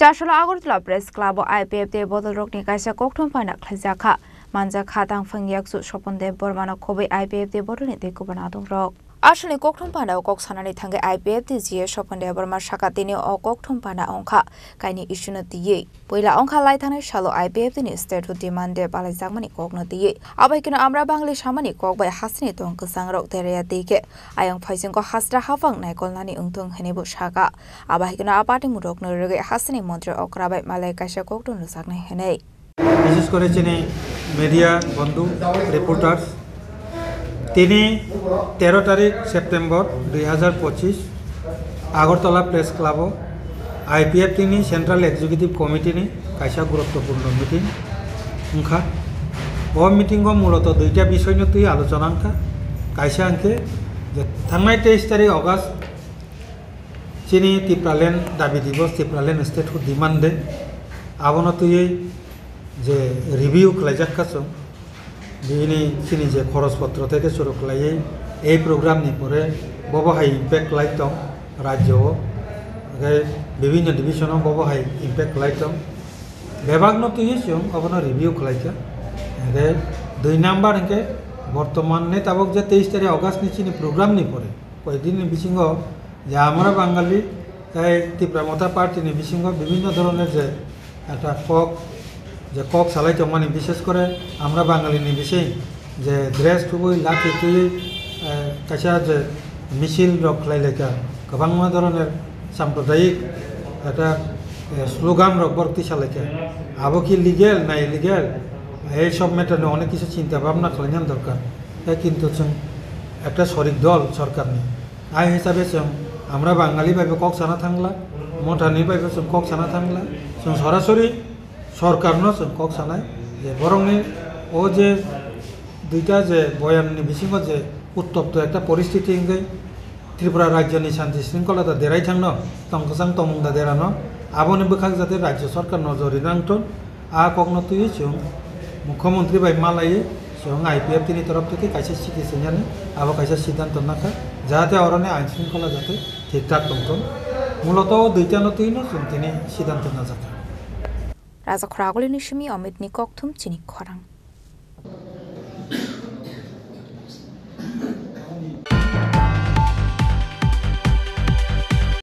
Chashula Agortla Press Club IPF de Bottle Rock Nikasa Kokton Pana Klazaka, Manza Katang Fangyaksu Shopon de Bormano Kobe IPF de Bottle de Kubanado Rock. Ashling Kokton Pana Koksanani Tanga IPF this year Shopon de Burma Shakatini or Kokton Pana Onka, Kaini Ishuna Ye. Puila Onka Lightana Shallow IPF in state to demand the Balazamani Kokno Ye. Abakina Amra Bangli Shamani Kok by Hasni Tonk Sangrok Terea Dike. Ayang Paisinko Hastra Havang Nakolani Untung Henebu Shaka. Abakina Apati Mudok no Hasni Montre Okrabet Malakasha Kokton Lusakne Hene. বিশেষ করে যিনি media বন্ধু reporters তিনি 13 তারিখ September 2025 Agartala press club IPF তিনি central executive committee নি কাইসা গুরুত্বপূর্ণ meeting উংখা ও meeting মূলত দুইটা বিষয় নিয়ে তুই আলোচনা আংখা কাইসা আংকে যে থাংনাই 23 তারিখ অগাস্ট চিনি ত্রিপুরাল্যান্ড দাবি দিবস ত্রিপুরাল্যান্ড স্টেট ডিমান্ড দে আবনো তুই যে রিভিউ খালাইজাকাছো বিনি চিনি যে খরচপত্র থেকে শুরু খালাই এই প্রোগ্রামনি পরে ববহাই ইম্প্যাক্ট লাইতম রাজ্য বিভিন্ন ডিভিশন ববহাই ইম্প্যাক্ট লাইতম বিভাগ নতুন অবনো রিভিউ খালাইকা দুই নাম্বার একে বর্তমানে তাবক যে 23 তারিখ অগাস্ট চিনি প্রোগ্রাম নি পরে কয়েকদিন বিসিঙ্গ যে আমরা বাঙালি তাই ত্রিপুরা মতা পার্টি নি বিসিঙ্গ বিভিন্ন ধরনের যে একটা যে কক চালাইতো মানে বিশেষ করে আমরা বাঙালি নিবিশেই যে ড্রেস টুবই লাঠি তুই কাছা যে মিছিল রকলাই লেখা গোবাং ধরনের সাম্প্রদায়িক একটা স্লোগান রকবর্তি চালাইকা আবো কি লিগেল না ইলিগেল এইসব মেটানো অনেক কিছু চিন্তা ভাবনা খালাইন দরকার তাই কিন্তু একটা শরিক দল সরকার নেই আই হিসাবে আমরা বাঙালি ভাবে কক সানা থাকলা মঠানি ভাবে কক সানা থাকলা সরাসরি সরকার কক সানায় যে বরং ও যে দুইটা যে বয়ান বিসিঙ্গ যে উত্তপ্ত একটা পরিস্থিতি ইংগে ত্রিপুরা রাজ্যনি শান্তি শৃঙ্খলতা দেরাই থাকনো তংকসাং তমুংদা দেরানো আবনি বখাক যাতে রাজ্য সরকার নজরি নাংটন কখনো তুই মুখ্যমন্ত্রী বাই মালাই আইপিএফ তিনি তরফ থেকে কাইসা শিখেছে জানে আবার কাইসা সিদ্ধান্ত নাখা যাতে অরণে আইন শৃঙ্খলা যাতে ঠিকঠাক তংটন মূলত দুইটা নতুই তিনি সিদ্ধান্ত না যাতে Raza Kragoli Nishimi Omid Nikok Tum Chini Korang.